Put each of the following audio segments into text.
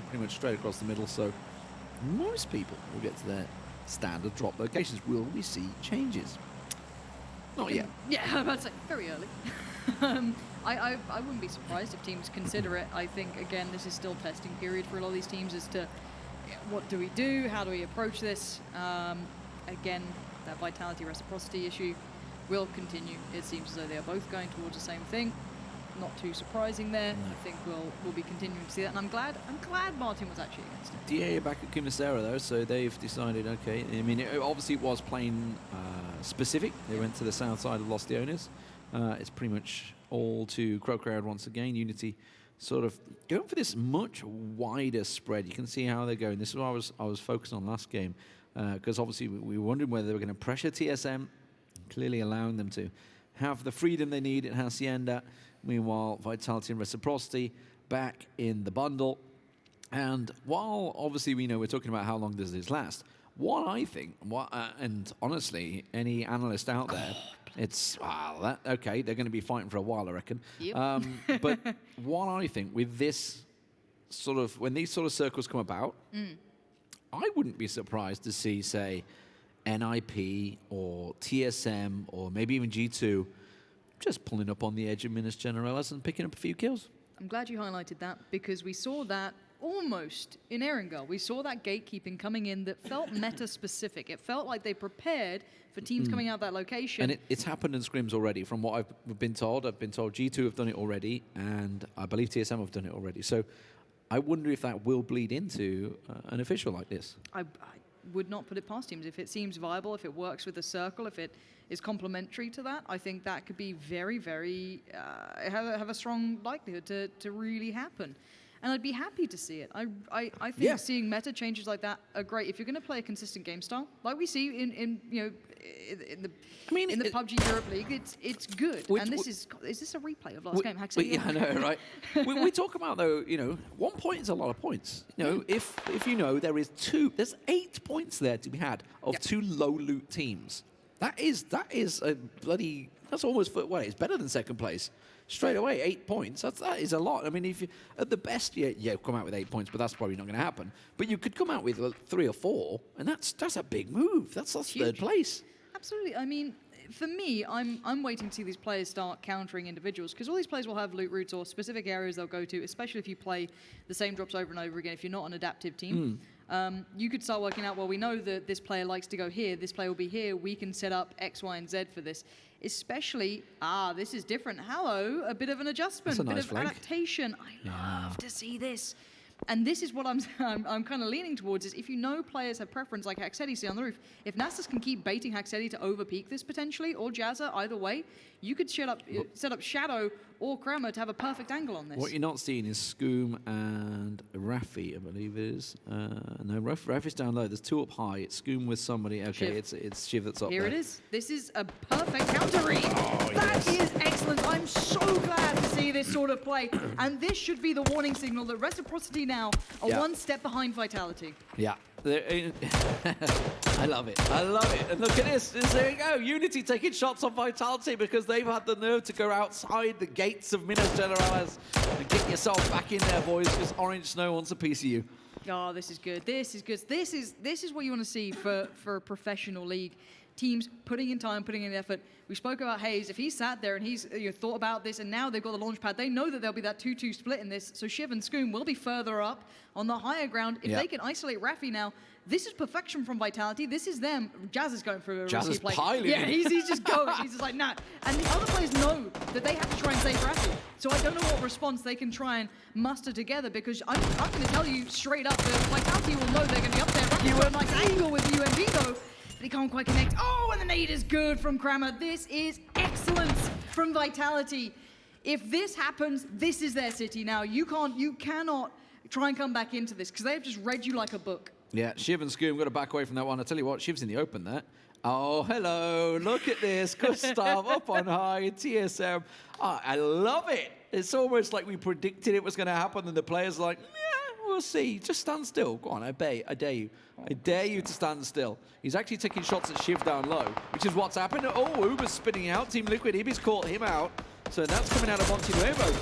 pretty much straight across the middle, so most people will get to their standard drop locations. Will we see changes? Not yet. Yeah, I'm about to say, very early. I wouldn't be surprised if teams consider it. I think, again, this is still testing period for a lot of these teams as to what do we do, how do we approach this. Again, that Vitality Reciprocity issue will continue. It seems as though they are both going towards the same thing. Not too surprising there. No. I think we'll be continuing to see that, and I'm glad Martin was actually against it. DA are back at Kumasera though, so they've decided, okay. I mean, obviously it was plane specific. They went to the south side of Los Leones. It's pretty much all to CrowCrowd once again. Unity sort of going for this much wider spread. You can see how they're going. This is what I was focused on last game, because obviously we were wondering whether they were going to pressure TSM, clearly allowing them to have the freedom they need in Hacienda. Meanwhile, Vitality and Reciprocity back in the bundle. And while obviously we know we're talking about how long does this last, what I think, and honestly, any analyst out there, it's, okay, they're going to be fighting for a while, I reckon. Yep. But what I think with this sort of, when these sort of circles come about, I wouldn't be surprised to see, say, NIP or TSM or maybe even G2 just pulling up on the edge of Minas Generalis and picking up a few kills. I'm glad you highlighted that, because we saw that almost in Erangel. We saw that gatekeeping coming in that felt meta-specific. It felt like they prepared for teams coming out that location. And it's happened in scrims already, from what I've been told. I've been told G2 have done it already, and I believe TSM have done it already. So I wonder if that will bleed into an official like this. I would not put it past teams. If it seems viable, if it works with the circle, if it is complementary to that, I think that could be very, very, have a strong likelihood to really happen. And I'd be happy to see it. I think seeing meta changes like that are great. If you're going to play a consistent game style, like we see in the PUBG Europe League, it's good. And this is this a replay of last game? Yeah, I know, right? we talk about, though, 1 point is a lot of points. If there's 8 points there to be had of two low loot teams. That is a bloody, that's almost, it's better than second place. Straight away, 8 points. That is a lot. I mean, if you at the best, come out with 8 points, but that's probably not going to happen. But you could come out with 3 or 4, and that's a big move. That's third place. Absolutely. I mean, for me, I'm waiting to see these players start countering individuals, because all these players will have loot routes or specific areas they'll go to, especially if you play the same drops over and over again. If you're not an adaptive team, you could start working out, well, we know that this player likes to go here, this player will be here, we can set up X, Y, and Z for this. Especially, this is different. Hello, a bit of an adjustment, a bit of adaptation. I love to see this. And this is what I'm kind of leaning towards, is if players have preference, like Haxedi see on the roof, if Natus can keep baiting Haxedi to overpeak this potentially, or Jazza, either way, you could set up Shadow or Kramer to have a perfect angle on this. What you're not seeing is Skoom and Rafi, I believe it is. No, Rafi's down low. There's 2 up high. It's Skoom with somebody. Okay, Shiv. it's Shiv that's up Here there. It is. This is a perfect counter read. That is excellent. I'm so glad to see this sort of play. And this should be the warning signal that Reciprocity now are one step behind Vitality. Yeah. I love it. I love it. And look at this. There you go. Unity taking shots on Vitality because they've had the nerve to go outside the gates of Minas Generalis and get yourself back in there, boys, because Orange Snow wants a piece of you. Oh, this is good. This is good. This is what you want to see for a professional league. Teams putting in time, putting in effort. We spoke about Hayes. If he sat there and he's thought about this, and now they've got the launch pad, they know that there'll be that 2-2 split in this. So Shiv and Skoom will be further up on the higher ground. If they can isolate Rafi now, this is perfection from Vitality. This is them. Jazz is going for a risky play. Piling. Yeah, he's just going. He's just like, nah. And the other players know that they have to try and save Rafi. So I don't know what response they can try and muster together, because I'm going to tell you straight up that Vitality will know they're going to be up there. Rafi with a nice angle with the UMP though. But he can't quite connect. Oh, and the nade is good from Kramer. This is excellence from Vitality. If this happens, this is their city now. You cannot try and come back into this, because they have just read you like a book. Yeah, Shiv and Skoom got to back away from that one. I tell you what, Shiv's in the open there. Oh, hello. Look at this. Gustav up on high. TSM. Oh, I love it. It's almost like we predicted it was going to happen, and the players are like, yeah, we'll see. Just stand still. Go on, I dare you. I dare you to stand still. He's actually taking shots at Shiv down low, which is what's happened. Oh, Uber's spinning out. Team Liquid, Ibis caught him out. So that's coming out of Monte Nuevo.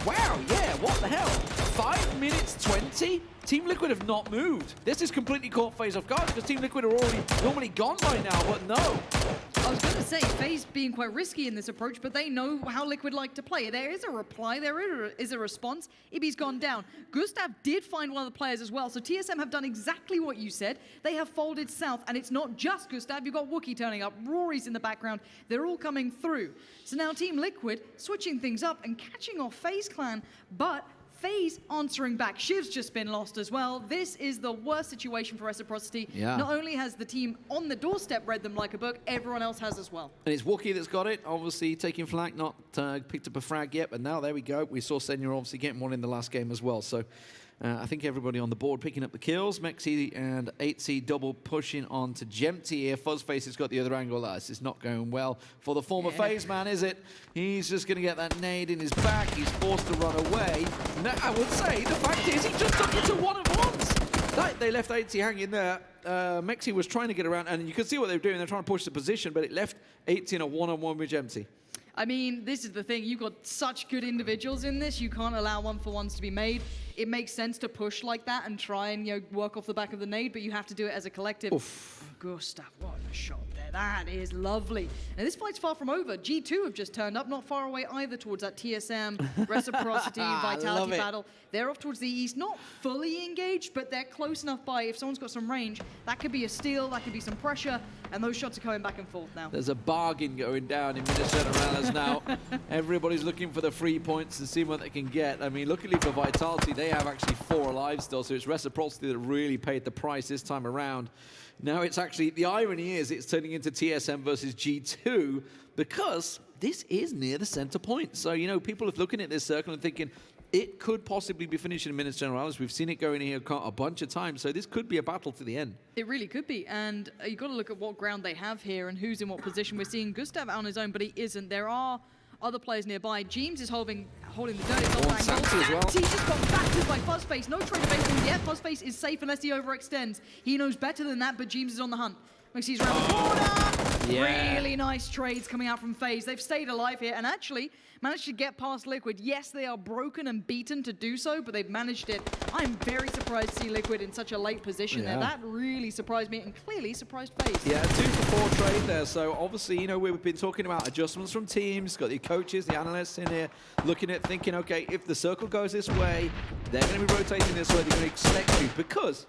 Wow, yeah, what the hell? 5 minutes 20? Team Liquid have not moved. This is completely caught FaZe off guard because Team Liquid are already normally gone by now, but no. I was going to say, FaZe being quite risky in this approach, but they know how Liquid like to play. There is a reply, there is a response. Ibby's gone down. Gustav did find one of the players as well, so TSM have done exactly what you said. They have folded south, and it's not just Gustav. You've got Wookie turning up, Rory's in the background. They're all coming through. So now Team Liquid switching things up and catching off FaZe Clan, but FaZe answering back. Shiv's just been lost as well. This is the worst situation for Reciprocity. Yeah. Not only has the team on the doorstep read them like a book, everyone else has as well. And it's Wookie that's got it, obviously taking flag, not picked up a frag yet, but now there we go. We saw Senior obviously getting one in the last game as well. So I think everybody on the board picking up the kills. Mexi and 8C double pushing on to Jempty here. Fuzzface has got the other angle. This is not going well for the former FaZe man, is it? He's just going to get that nade in his back. He's forced to run away. Now, I would say the fact is he just took it to one-on-ones. They left 8C hanging there. Mexi was trying to get around, and you can see what they're doing. They're trying to push the position, but it left 8C in a one-on-one with Jempty. I mean, this is the thing. You've got such good individuals in this. You can't allow one-for-ones to be made. It makes sense to push like that and try and work off the back of the nade, but you have to do it as a collective. Oof. Gustav, what a shot there. That is lovely. And this fight's far from over. G2 have just turned up, not far away either towards that TSM, Reciprocity, Vitality battle. They're off towards the east, not fully engaged, but they're close enough by. If someone's got some range, that could be a steal, that could be some pressure, and those shots are coming back and forth now. There's a bargain going down in Minnesota Rallies now. Everybody's looking for the 3 points and seeing what they can get. I mean, luckily for Vitality, they have actually 4 alive still, so it's Reciprocity that really paid the price this time around. Now it's actually, the irony is it's turning into TSM versus G2 because this is near the center point. So, people are looking at this circle and thinking it could possibly be finishing in Minutes Generales. We've seen it go in here a bunch of times, so this could be a battle to the end. It really could be, and you've got to look at what ground they have here and who's in what position. We're seeing Gustav out on his own, but he isn't. There are other players nearby. James is holding the dirty top angle. As well. He just got battered by Fuzzface. No trade evading yet. Fuzzface is safe unless he overextends. He knows better than that, but James is on the hunt. He's around the corner. Yeah. Really nice trades coming out from FaZe. They've stayed alive here and actually managed to get past Liquid. Yes, they are broken and beaten to do so, but they've managed it. I'm very surprised to see Liquid in such a late position there. That really surprised me and clearly surprised FaZe. Yeah, 2-for-4 trade there. So obviously, we've been talking about adjustments from teams. Got the coaches, the analysts in here looking at thinking, okay, if the circle goes this way, they're going to be rotating this way. They're going to expect you because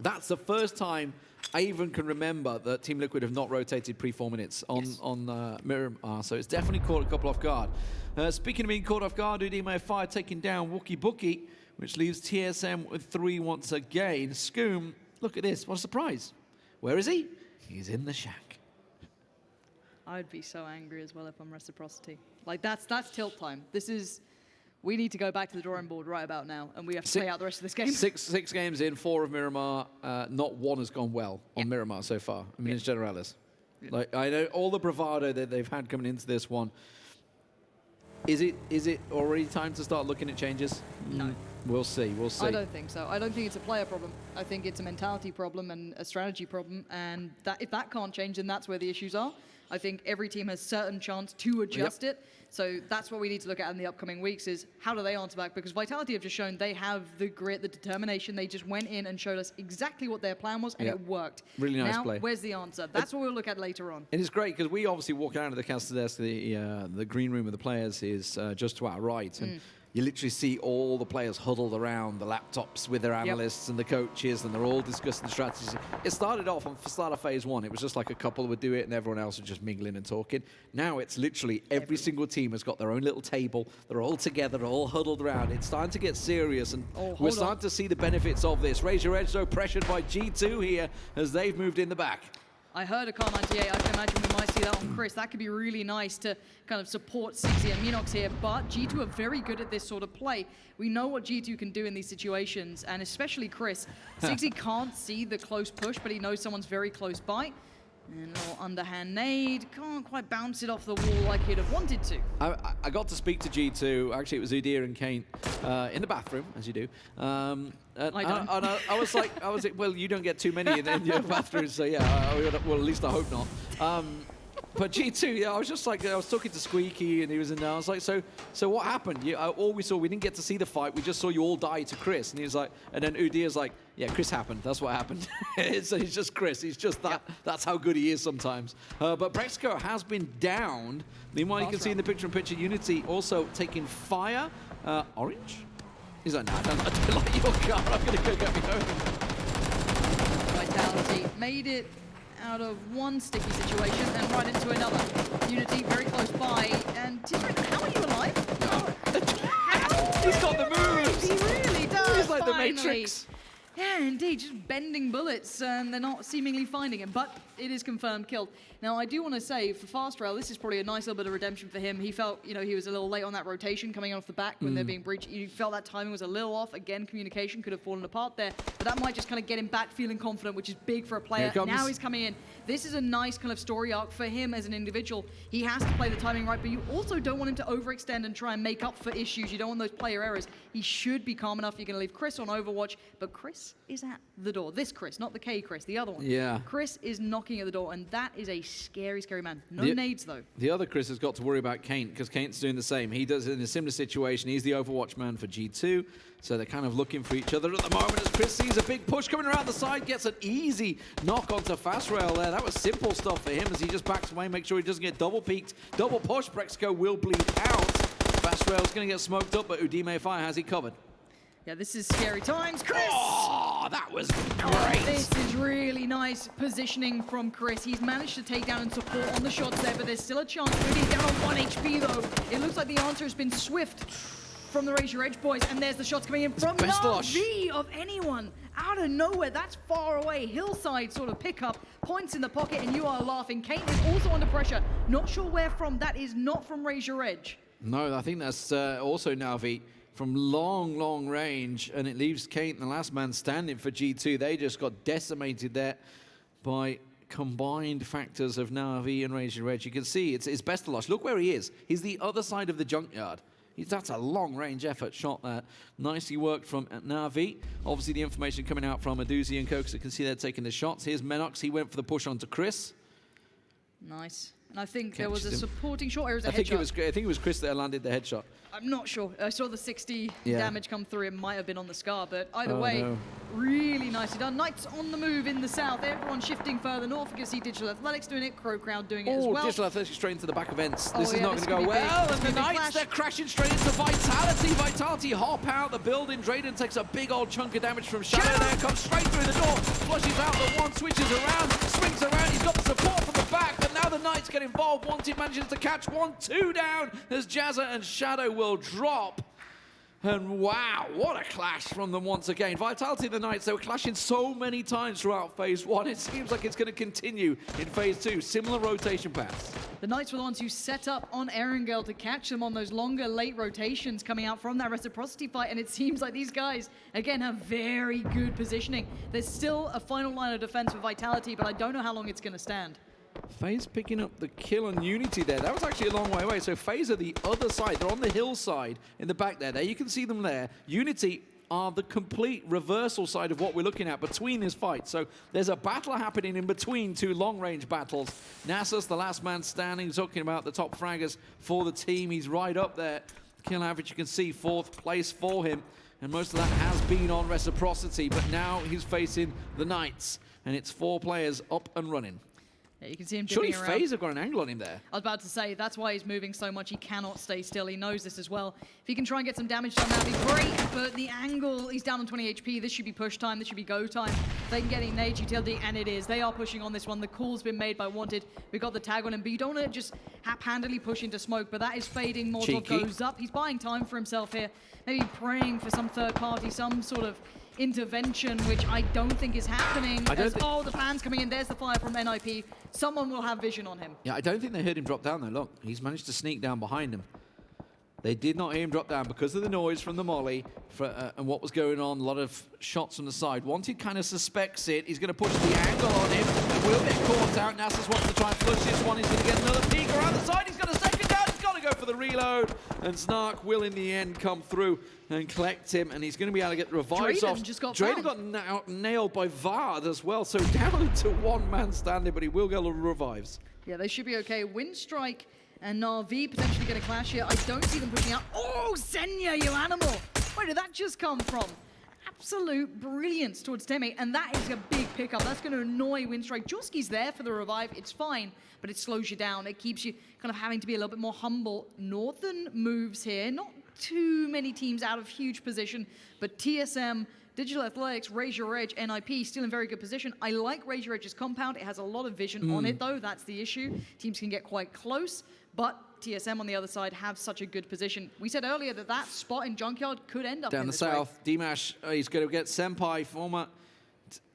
that's the first time I even can remember that Team Liquid have not rotated pre-4 minutes on Miramar, so it's definitely caught a couple off guard. Speaking of being caught off guard, Udime Fire taking down Wookie Bookie, which leaves TSM with 3 once again. Scoom, look at this, what a surprise. Where is he? He's in the shack. I'd be so angry as well if I'm Reciprocity. Like, that's tilt time. We need to go back to the drawing board right about now, and we have to play out the rest of this game. Six games in, 4 of Miramar. Not one has gone well on Miramar so far. I mean, it's Generalis. Like, I know all the bravado that they've had coming into this one. Is it already time to start looking at changes? No. We'll see. We'll see. I don't think so. I don't think it's a player problem. I think it's a mentality problem and a strategy problem, and if that can't change, then that's where the issues are. I think every team has certain chance to adjust it. So that's what we need to look at in the upcoming weeks is how do they answer back? Because Vitality have just shown they have the grit, the determination. They just went in and showed us exactly what their plan was, and it worked. Really nice play. Now, where's the answer? That's what we'll look at later on. And it's great because we obviously walk out of the caster desk. The green room of the players is just to our right. And you literally see all the players huddled around the laptops with their analysts and the coaches, and they're all discussing strategies. It started off on start of phase 1. It was just like a couple would do it, and everyone else would just mingling and talking. Now it's literally every single team has got their own little table. They're all together, they're all huddled around. It's starting to get serious, and we're starting to see the benefits of this. Raise your edge, though, pressured by G2 here as they've moved in the back. I heard a Car 98. I can imagine we might see that on Chris. That could be really nice to kind of support Sixy and Minox here, but G2 are very good at this sort of play. We know what G2 can do in these situations, and especially Chris. Sixy can't see the close push, but he knows someone's very close by. And a little underhand nade. Can't quite bounce it off the wall like he'd have wanted to. I got to speak to G2. Actually, it was Udir and Kane in the bathroom, as you do. I was like, well, you don't get too many in your bathroom, so yeah, well, at least I hope not. But G2, yeah, I was just like, I was talking to Squeaky and he was in there. I was like, so what happened? All we saw, we didn't get to see the fight. We just saw you all die to Chris. And he was like, and then Udir's like, yeah, Chris happened. That's what happened. So he's just Chris. He's just that. Yeah. That's how good he is sometimes. But Brexco has been downed. Meanwhile, you can see in the picture-in-picture, Unity also taking fire. Orange? He's like, nah, I don't like your car. I'm going to go get me home. Vitality made it out of one sticky situation and right into another. Unity very close by, and how are you alive? How? He's got the moves! He really does. He's like finally. the Matrix. Yeah, indeed, just bending bullets, and they're not seemingly finding him, but it is confirmed killed. Now, I do want to say, for Fast Rail, this is probably a nice little bit of redemption for him. He felt, you know, he was a little late on that rotation coming off the back when they're being breached. You felt that timing was a little off. Again, communication could have fallen apart there, but that might just kind of get him back feeling confident, which is big for a player. Now he's coming in. This is a nice kind of story arc for him as an individual. He has to play the timing right, but you also don't want him to overextend and try and make up for issues. You don't want those player errors. He should be calm enough. You're going to leave Chris on Overwatch, but Chris is at the door. This Chris, not the K Chris, the other one. Yeah. Chris is knocking at the door, and that is a scary, scary man. No nades, though. The other Chris has got to worry about Kaint, because Kaint's doing the same. He does it in a similar situation. He's the Overwatch man for G2, so they're kind of looking for each other at the moment as Chris sees a big push coming around the side, gets an easy knock onto Fast Rail there. That was simple stuff for him as he just backs away, make sure he doesn't get double peeked. Double push, Brexco will bleed out. Fast Rail's going to get smoked up, but Udime Fire has he covered. Yeah, this is scary times. Chris! Oh, that was great. Oh, this is really nice positioning from Chris. He's managed to take down and support on the shots there, but there's still a chance. He's down on 1 HP, though. It looks like the answer has been swift from the Raise Your Edge boys, and there's the shots coming in from Navi of anyone. Out of nowhere, that's far away. Hillside sort of pickup, points in the pocket, and you are laughing. Kate is also under pressure. Not sure where from. That is not from Raise Your Edge. No, I think that's also Navi. From long, long range, and it leaves Kate, the last man standing for G2. They just got decimated there by combined factors of Navi and Raise Your Edge. You can see it's Bestalosh. Look where he is. He's the other side of the junkyard. That's a long-range effort shot there. Nicely worked from Navi. Obviously, the information coming out from Aduzi and Cox, you can see they're taking the shots. Here's Menox. He went for the push onto Chris. Nice. And I think there was a supporting shot. Or was a I think it was Chris that landed the headshot. I'm not sure. I saw the 60 damage come through. It might have been on the scar, but either way, really nicely done. Knights on the move in the south. Everyone shifting further north. You can see Digital Athletics doing it, CrowCrowd doing it as well. Digital Athletics straight into the back of ENCE. This is not going to go well. And the Knights, they're crashing straight into Vitality. Vitality hop out the building. Drayden takes a big old chunk of damage from Shadow there. Comes straight through the door. Flushes out the one, switches around, swings around. He's got the support from the back, but now the Knights get involved. One team manages to catch 1-2 down as Jazza and Shadow will drop. And wow, what a clash from them once again. Vitality and the Knights, they were clashing so many times throughout Phase 1. It seems like it's going to continue in Phase 2. Similar rotation paths. The Knights were the ones who set up on Erangel to catch them on those longer, late rotations coming out from that Reciprocity fight. And it seems like these guys, again, have very good positioning. There's still a final line of defense for Vitality, but I don't know how long it's going to stand. FaZe picking up the kill on Unity there. That was actually a long way away. So FaZe are the other side. They're on the hillside in the back there. There you can see them there. Unity are the complete reversal side of what we're looking at between this fight. So there's a battle happening in between two long-range battles. Nasus, the last man standing, talking about the top fraggers for the team. He's right up there. Kill average, you can see 4th place for him. And most of that has been on Reciprocity. But now he's facing the Knights. And it's 4 players up and running. Yeah, you can see him surely dipping around. FaZe have got an angle on him there. I was about to say, that's why he's moving so much. He cannot stay still. He knows this as well. If he can try and get some damage done, that'd be great. But the angle, he's down on 20 HP. This should be push time. This should be go time. They can get in nade utility, and it is. They are pushing on this one. The call's been made by Wanted. We got the tag on him, but you don't want to just hap-handedly push into smoke. But that is fading. Molotov goes up. He's buying time for himself here. Maybe praying for some third party, some sort of intervention, which I don't think is happening. Oh, the plan's coming in. There's the fire from NIP. Someone will have vision on him. Yeah, I don't think they heard him drop down though. Look, he's managed to sneak down behind him. They did not hear him drop down because of the noise from the molly and what was going on. A lot of shots from the side. Wanted kind of suspects it. He's going to push the angle on him and will get caught out. Nasus wants to try and flush this one. He's going to get another peek around the side. He's got a second down. He's got to go for for the reload, and Snark will in the end come through and collect him, and he's going to be able to get the revives Drayden off. just got Drayden found. got nailed by VOD as well, so down to one-man standing, but he will get the revives. Yeah, they should be okay. Winstrike and Na'Vi potentially going to clash here. I don't see them pushing out. Oh, Senya, you animal! Where did that just come from? Absolute brilliance towards teammate, and that is a big pickup. That's going to annoy Winstrike. Jorski's there for the revive. It's fine, but it slows you down. It keeps you kind of having to be a little bit more humble. Northern moves here. Not too many teams out of huge position, but TSM, Digital Athletics, Raise Your Edge, NIP still in very good position. I like Raise Your Edge's compound. It has a lot of vision on it, though. That's the issue. Teams can get quite close, but TSM on the other side have such a good position. We said earlier that that spot in Junkyard could end up down in the this south. Dimash, he's going to get Senpai,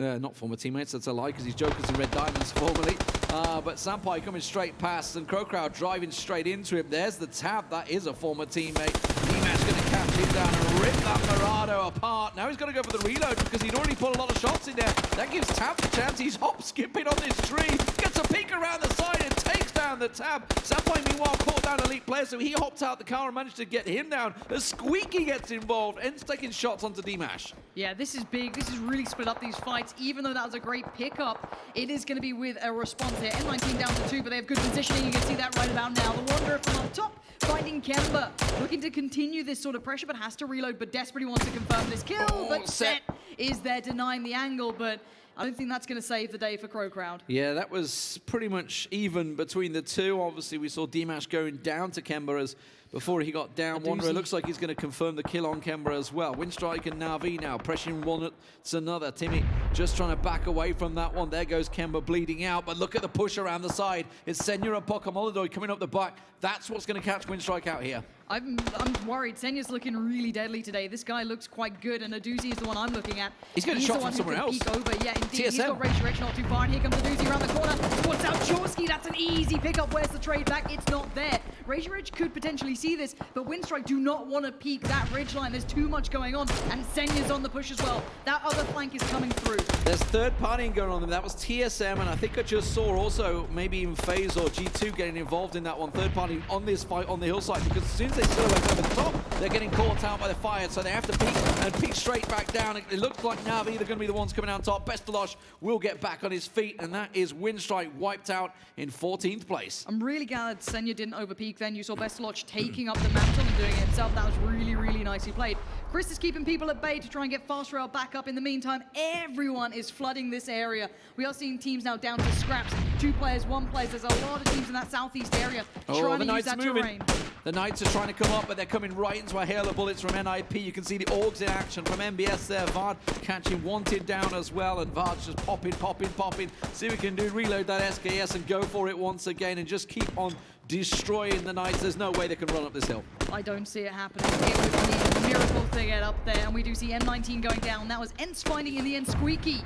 not former teammates, that's a lie because he's Jokers in Red Diamonds formerly. But Senpai coming straight past, and CrowCrowd driving straight into him. There's the tab, that is a former teammate. Dimash going to catch him down and rip that Mirado apart. Now he's got to go for the reload because he'd already put a lot of shots in there. That gives Tab the chance. He's hop skipping on this tree, gets a peek around the side and takes down the Tab. Senpai meanwhile caught down Elite player, so he hopped out the car and managed to get him down. As Squeaky gets involved, ends taking shots onto Dimash. Yeah, this is big. This has really split up these fights. Even though that was a great pickup, it is going to be with a response here. N19 down to 2, but they have good positioning. You can see that right about now. The Wanderer from up top, finding Kemba. Looking to continue this sort of pressure, but has to reload, but desperately wants to confirm this kill. But Set is there denying the angle, but I don't think that's going to save the day for CrowCrowd. Yeah, that was pretty much even between the two. Obviously, we saw Dimash going down to Kemba as before he got down. Wanderer looks like he's going to confirm the kill on Kemba as well. Winstrike and Na'Vi now pressuring one to another. Timmy just trying to back away from that one. There goes Kemba bleeding out, but look at the push around the side. It's Senya and Pokamolodoy coming up the back. That's what's going to catch Winstrike out here. I'm worried. Senya's looking really deadly today. This guy looks quite good, and Aduzi is the one I'm looking at. He's getting shot from somewhere else. Peek over. Yeah, indeed. TSM. He's got Raise Your Edge not too far, and here comes Aduzi around the corner. What's out Chorsky? That's an easy pickup. Where's the trade back? It's not there. Raise Your Edge could potentially see this, but Winstrike do not want to peek that ridge line. There's too much going on, and Senya's on the push as well. That other flank is coming through. There's third partying going on them. That was TSM, and I think I just saw also maybe even FaZe or G2 getting involved in that one. Third party on this fight on the hillside, because as soon as they silhouette over the top, they're getting caught out by the fire, so they have to peek and peek straight back down. It looks like Na'Vi are going to be the ones coming out top. Bestalosh will get back on his feet, and that is Winstrike wiped out in 14th place. I'm really glad Senya didn't overpeak then. You saw Bestaloch taking up the mantle and doing it himself. That was really, really nicely played. Chris is keeping people at bay to try and get fast rail back up. In the meantime, everyone is flooding this area. We are seeing teams now down to scraps. 2 players, 1 player. There's a lot of teams in that southeast area trying to use that terrain. The Knights are trying to come up, but they're coming right into a hail of bullets from NIP. You can see the Orgs in action from MBS there. VOD catching Wanted down as well, and VOD's just popping. See what we can do, reload that SKS and go for it once again and just keep on destroying the Knights. There's no way they can run up this hill. I don't see it happening. It would be a miracle to get up there, and we do see N19 going down. That was ENCE finding in the end Squeaky,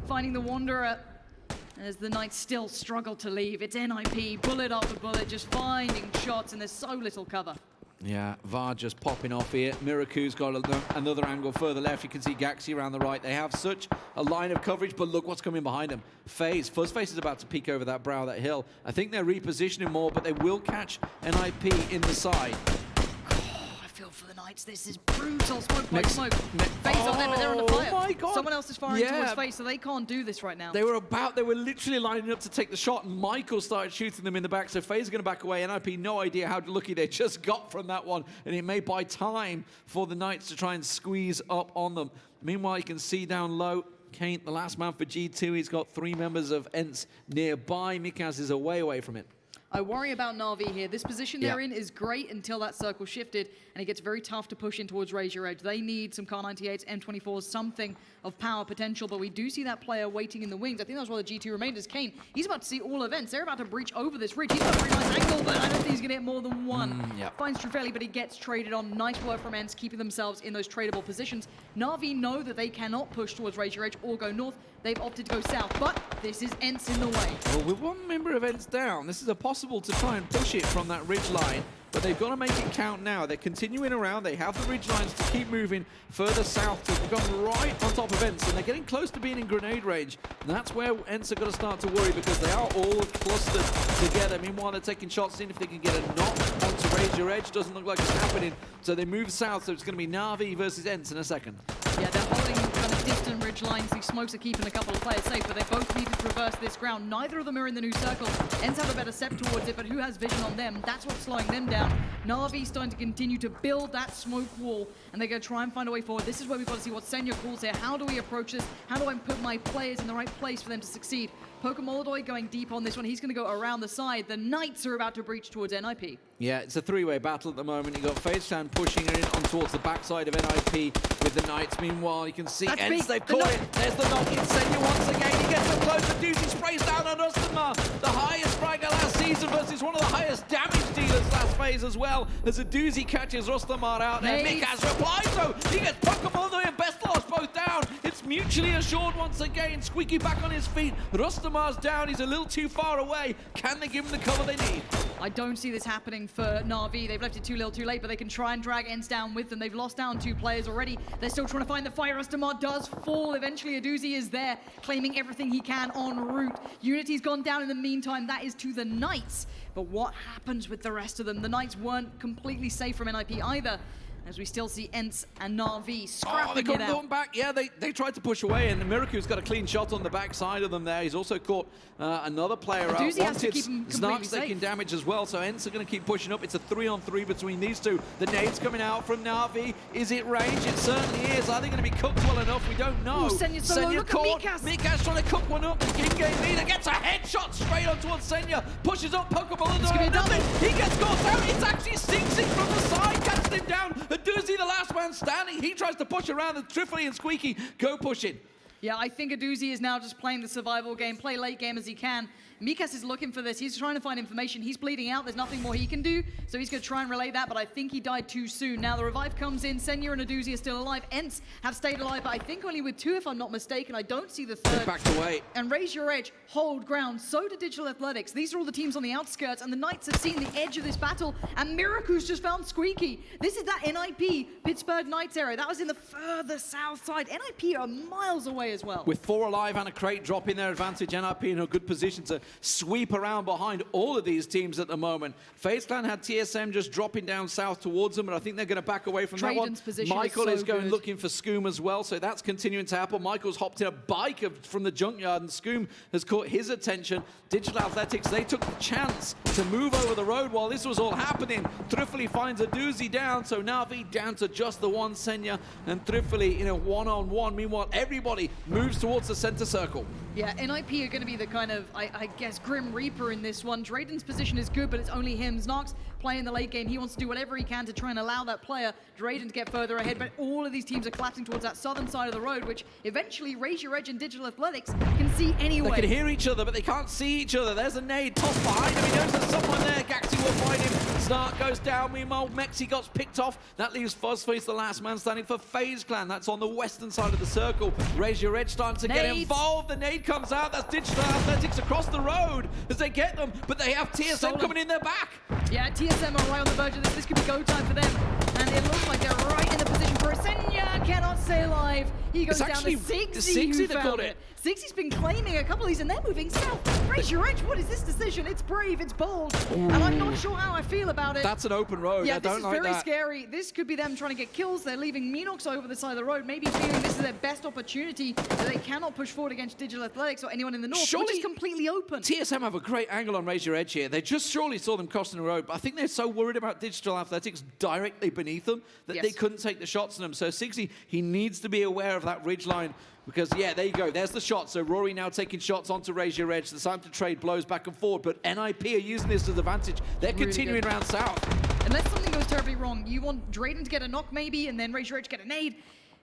finding the Wanderer. As the Knights still struggle to leave. It's NIP, bullet after bullet, just finding shots, and there's so little cover. Yeah, VAR just popping off here. Miraku's got another angle further left. You can see Gaxi around the right. They have such a line of coverage, but look what's coming behind them. FaZe. Fuzzface is about to peek over that brow, that hill. I think they're repositioning more, but they will catch NIP in the side. For the Knights, this is brutal. Smoke by smoke. FaZe on them, but they're on the fire. Oh my God. Someone else is firing towards FaZe, so they can't do this right now. They were literally lining up to take the shot, and Michael started shooting them in the back, so FaZe are going to back away. NIP, no idea how lucky they just got from that one, and it may buy time for the Knights to try and squeeze up on them. Meanwhile, you can see down low, Kane, the last man for G2, he's got 3 members of ENCE nearby. Mikaz is away from it. I worry about Na'Vi here. This position they're in is great until that circle shifted, and it gets very tough to push in towards Raise Your Edge. They need some Kar 98s, M24s, something of power potential, but we do see that player waiting in the wings. I think that's why the G2 remainers. Kane, he's about to see all events. They're about to breach over this ridge. He's got a very nice angle, but I don't think he's going to get more than one. Finds Trufeli, but he gets traded on. Nice work from ENCE, keeping themselves in those tradable positions. Na'Vi know that they cannot push towards Raise Your Edge or go north. They've opted to go south, but this is ENCE in the way. Well, with 1 member of ENCE down, this is a possibility. possible to try and push it from that ridge line, but they've got to make it count now. They're continuing around. They have the ridge lines to keep moving further south to become right on top of ENCE, and they're getting close to being in grenade range. And that's where ENCE are going to start to worry, because they are all clustered together. Meanwhile, they're taking shots in. If they can get a knock onto Raise Your Edge, doesn't look like it's happening. So they move south, so it's going to be Na'Vi versus ENCE in a second. Yeah, they're holding kind of distant ridge lines. These smokes are keeping a couple of players safe, but they both need to traverse this ground. Neither of them are in the new circle. ENCE have a better step towards it, but who has vision on them? That's what's slowing them down. Na'Vi starting to continue to build that smoke wall, and they're going to try and find a way forward. This is where we've got to see what Senya calls here. How do we approach this? How do I put my players in the right place for them to succeed? Pokemolodoy going deep on this one. He's going to go around the side. The Knights are about to breach towards NIP. Yeah, it's a three-way battle at the moment. You've got FaZe Clan pushing in on towards the backside of NIP with the Knights. Meanwhile, you can see ENCE, they've caught it. There's the knock in. Senya once again. He gets up close. The Doozy sprays down on Ustamar. The highest fragger last season versus one of the highest damage dealers last phase as well. As a Doozy catches Ustamar out there. Mikas replies though. He gets Pokemolodoy and Bestlos both down. It's mutually assured once again. Squeaky back on his feet. Rustamar's down. He's a little too far away. Can they give him the cover they need? I don't see this happening for Na'Vi. They've left it too little too late, but they can try and drag ENCE down with them. They've lost down 2 players already. They're still trying to find the fire. Rustamar does fall. Eventually, Aduzi is there, claiming everything he can en route. Unity's gone down in the meantime. That is to the Knights. But what happens with the rest of them? The Knights weren't completely safe from NIP either, as we still see ENCE and Na'Vi scrapping they it out. Them back. Yeah, they tried to push away, and Miraku's got a clean shot on the backside of them there. He's also caught another player out. Snark's taking damage as well, so ENCE are going to keep pushing up. It's a 3-on-3 between these two. The nade's coming out from Na'Vi. Is it range? It certainly is. Are they going to be cooked well enough? We don't know. Senya solo. Look caught. at Mikas. Mikas trying to cook one up. The in-game leader gets a headshot straight on towards Senya. Pushes up Pokemolodoy. He gets caught out. It's actually Sixing from the side. Catches him down. Aduzi, the last man standing. He tries to push around, and Trifoli and Squeaky go pushing. Yeah, I think Aduzi is now just playing the survival game, play late game as he can. Mikas is looking for this. He's trying to find information. He's bleeding out. There's nothing more he can do, so he's going to try and relay that, but I think he died too soon. Now the revive comes in. Senya and Aduzi are still alive. ENCE have stayed alive, but I think only with 2, if I'm not mistaken. I don't see the third. Backed away. And Raise Your Edge, hold ground. So did Digital Athletics. These are all the teams on the outskirts, and the Knights have seen the edge of this battle, and Miracu's just found Squeaky. This is that NIP Pittsburgh Knights area. That was in the further south side. NIP are miles away as well. With 4 alive and a crate dropping their advantage, NIP in a good position to sweep around behind all of these teams at the moment. FaZe Clan had TSM just dropping down south towards them, but I think they're going to back away from Drayden's that one. Position Michael is going good. looking for Scoom as well, so that's continuing to happen. Michael's hopped in a bike from the junkyard, and Scoom has caught his attention. Digital Athletics, they took the chance to move over the road while this was all happening. Trifoli finds a doozy down, so Na'Vi down to just the one Senya, and Trifoli in a one-on-one. Meanwhile, everybody moves towards the center circle. Yeah, NIP are going to be the kind of, I guess, Grim Reaper in this one. Drayden's position is good, but it's only him. Snark's playing the late game. He wants to do whatever he can to try and allow that player, Drayden, to get further ahead, but all of these teams are collapsing towards that southern side of the road, which eventually Raise Your Edge and Digital Athletics can see anyway. They can hear each other, but they can't see each other. There's a nade tossed behind him. He knows there's someone there. Gaxi will find him. Snark goes down. Meanwhile, Mexi got picked off. That leaves Fuzzface, the last man standing for FaZe Clan. That's on the western side of the circle. Raise Your Edge starting to get involved. The nade comes out. That's Digital Athletics across the road as they get them, but they have TSM coming in their back. Yeah, TSM are right on the verge of this. This could be go time for them. And it looks like they're right in the position for it. Senya cannot stay alive. He goes down to Sixy who found it. Sixy's been claiming a couple of these, and they're moving south. Raise Your Edge, what is this decision? It's brave, it's bold, and I'm not sure how I feel about it. That's an open road. Yeah, I don't like that. This is very scary. This could be them trying to get kills. They're leaving Minox over the side of the road, maybe feeling this is their best opportunity, that they cannot push forward against Digital Athletics or anyone in the north, which is completely open. TSM have a great angle on Raise Your Edge here. They just surely saw them crossing the road, but I think they're so worried about Digital Athletics directly beneath them that they couldn't take the shots on them. So Sixy, he needs to be aware of that ridge line. Because, yeah, there you go. There's the shot. So Rory now taking shots onto Raise Your Edge. The time to trade blows back and forward. But NIP are using this as advantage. They're continuing around south. Unless something goes terribly wrong, you want Drayden to get a knock maybe, and then Raise Your Edge get a nade.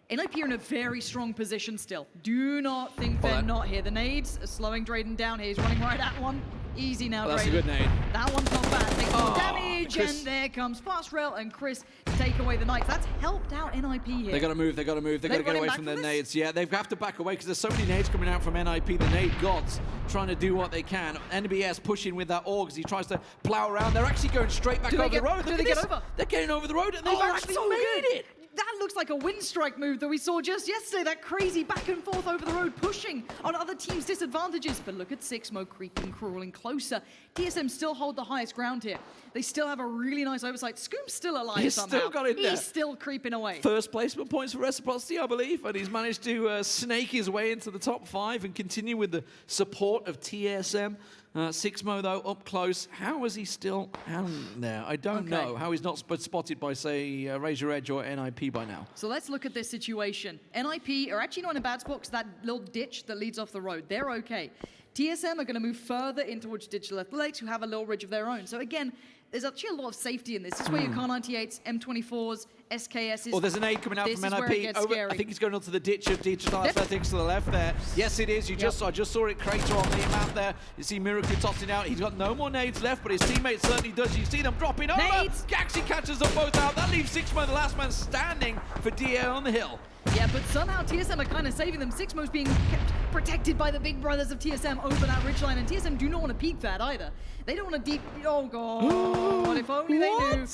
NIP are in a very strong position still. Do not think they're not here. The nades are slowing Drayden down here. He's running right at one. Easy now, Drayden. That's a good nade. That one's not bad. Takes more damage, Chris. And there comes Fast Rail and Chris to take away the Knights. That's helped out NIP here. They got to move. They got to move. They got to get away from their nades. Yeah, they have to back away because there's so many nades coming out from NIP. The nade gods trying to do what they can. NBS pushing with that org as he tries to plow around. They're actually going straight back over the road. Do they get over? They're getting over the road and they've actually made it. That looks like a Winstrike move that we saw just yesterday. That crazy back and forth over the road, pushing on other teams' disadvantages. But look at Sixmo creeping, crawling closer. TSM still hold the highest ground here. They still have a really nice oversight. Scoom's still alive somehow. He's still got it there. He's still creeping away. First placement points for Reciprocity, I believe. And he's managed to snake his way into the top 5 and continue with the support of TSM. Sixmo, though, up close. How is he still there? I don't know how he's not spotted by, say, Razor Edge or NIP by now. So let's look at this situation. NIP are actually not in a bad spot because that little ditch that leads off the road, they're okay. TSM are going to move further in towards Digital Athletics, who have a little ridge of their own. So again, there's actually a lot of safety in this. This is where your Kar 98s, M24s, SKSs. Oh, there's an aid coming out from NIP. I think he's going onto the ditch of Digital Athletics to the left there. Yes, it is. I just saw it crater on the map there. You see Miracle tossing out. He's got no more nades left, but his teammate certainly does. You see them dropping over. Gaxi catches them both out. That leaves Sixmo, the last man standing for DA on the hill. Yeah, but somehow TSM are kind of saving them. Sixmo's being kept protected by the big brothers of TSM over that ridgeline, and TSM do not want to peek that either. They don't want to deep... Oh, God. If only they knew.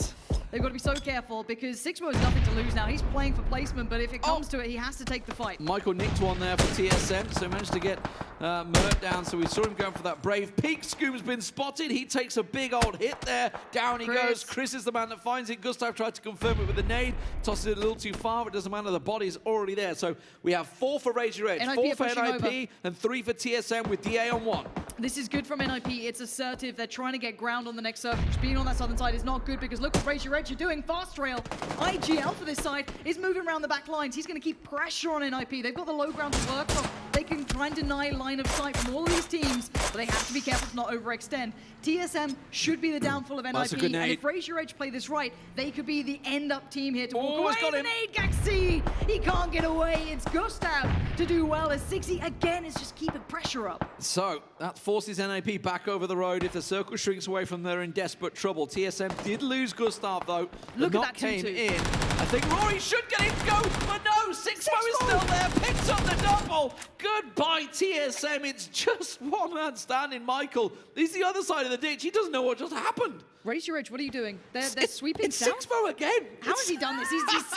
They've got to be so careful because Sixmo has nothing to lose now. He's playing for placement, but if it comes to it, he has to take the fight. Michael nicked one there for TSM, so managed to get Mert down. So we saw him going for that brave peek. Scoom's been spotted. He takes a big old hit there. Down he goes. Chris is the man that finds it. Gustav tried to confirm it with a nade. Tosses it a little too far. It doesn't matter. The body's already there. So we have 4 for Razor Edge, 4 for NIP, and 3 for TSM with DA on 1. This is good from NIP. It's assertive. They're trying to get ground on the next serve. Being on that southern side is not good because look what Razor Edge are doing. Fast Rail. IGL for this side is moving around the back lines. He's going to keep pressure on NIP. They've got the low ground to work from. They can try and deny line of sight from all of these teams, but they have to be careful to not overextend. TSM should be the downfall of NIP, and if Razor Edge play this right, they could be the end-up team here to walk away. Got him. Gaxi! He can't get away. It's Gustav to do well as Sixy again is just keeping pressure up. So that forces NIP back over the road. If the circle shrinks away from them, they're in desperate trouble. TSM did lose Gustav, though. Look at that came in. I think Rory should get him go, but no, Sixmo is still there. Picks up the double. Goodbye, TSM. It's just one man standing. Michael, he's the other side of the ditch. He doesn't know what just happened. Razor Edge, what are you doing? They're sweeping it's south? Sixmo again. How has he done this?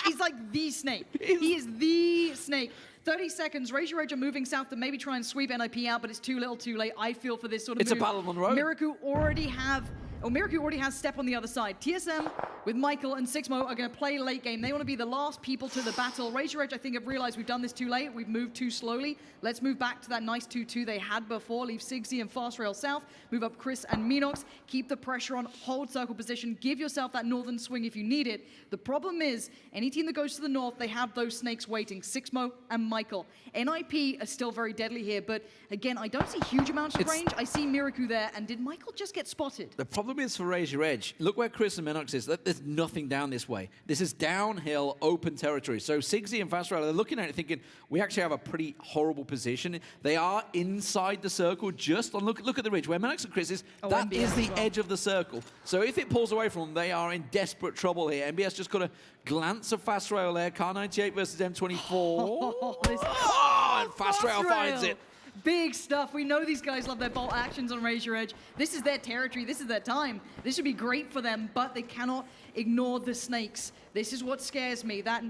He's like the snake. He is the snake. 30 seconds. Razor Edge are moving south to maybe try and sweep NIP out, but it's too little too late, I feel, for this sort of move. It's a battle on the road. Miracle already has step on the other side. TSM with Michael and Sixmo are going to play late game. They want to be the last people to the battle. Razor Edge, I think, have realized we've done this too late. We've moved too slowly. Let's move back to that nice 2-2 they had before. Leave Sigsy and Fast Rail south. Move up Chris and Minox. Keep the pressure on. Hold circle position. Give yourself that northern swing if you need it. The problem is, any team that goes to the north, they have those snakes waiting. Sixmo and Michael. NIP are still very deadly here, but again, I don't see huge amounts of range. I see Miracle there, and did Michael just get spotted? The problem is for Razor Edge, look where Chris and Minox is. There's nothing down this way. This is downhill, open territory. So Sigsy and Fast Rail, they're looking at it thinking, we actually have a pretty horrible position. They are inside the circle, just on, look at the ridge. Where Minox and Chris is, that is the edge of the circle. So if it pulls away from them, they are in desperate trouble here. MBS just got a glance of Fast Rail there. Kar 98 versus M24. And Fast Rail finds it. Big stuff. We know these guys love their bolt actions on Razor Edge. This is their territory. This is their time. This should be great for them, but they cannot ignore the snakes. This is what scares me. That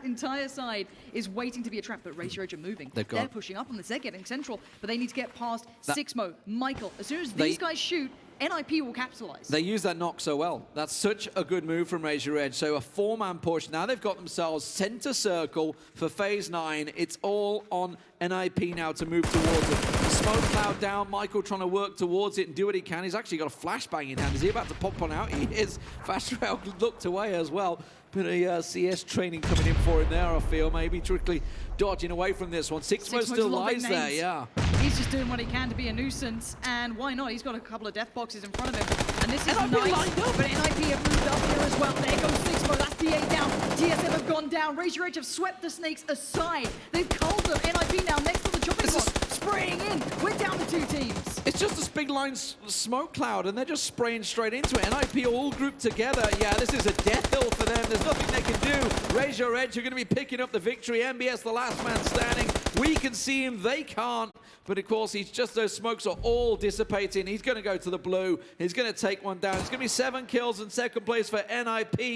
entire side is waiting to be a trap, but Razor Edge are moving. They're pushing up on this. They're getting central, but they need to get past Sixmo, Michael. As soon as these guys shoot, NIP will capitalize. They use that knock so well. That's such a good move from Razor Edge. So a 4-man push. Now they've got themselves center circle for Phase 9. It's all on NIP now to move towards it. Smoke cloud down. Michael trying to work towards it and do what he can. He's actually got a flashbang in hand. Is he about to pop one out? He is. Fast Rail looked away as well. Bit of CS training coming in for him there, I feel. Maybe trickly dodging away from this one. Sixmo still lies there, yeah. He's just doing what he can to be a nuisance, and why not? He's got a couple of death boxes in front of him, And this is NIP nice, lined up. but NIP have moved up here as well. There goes Sixmo, that's the 8 down. TSM have gone down. Razor Edge have swept the Snakes aside. They've culled them. NIP now next to the chopping block, spraying in. We're down to 2 teams. It's just this big line smoke cloud, and they're just spraying straight into it. NIP all grouped together. Yeah, this is a death hill for them. There's nothing they can do. Razor Edge are going to be picking up the victory. MBS, the last man standing. We can see him. They can't. But of course, he's just, those smokes are all dissipating. He's going to go to the blue. He's going to take one down. It's going to be 7 kills in second place for NIP.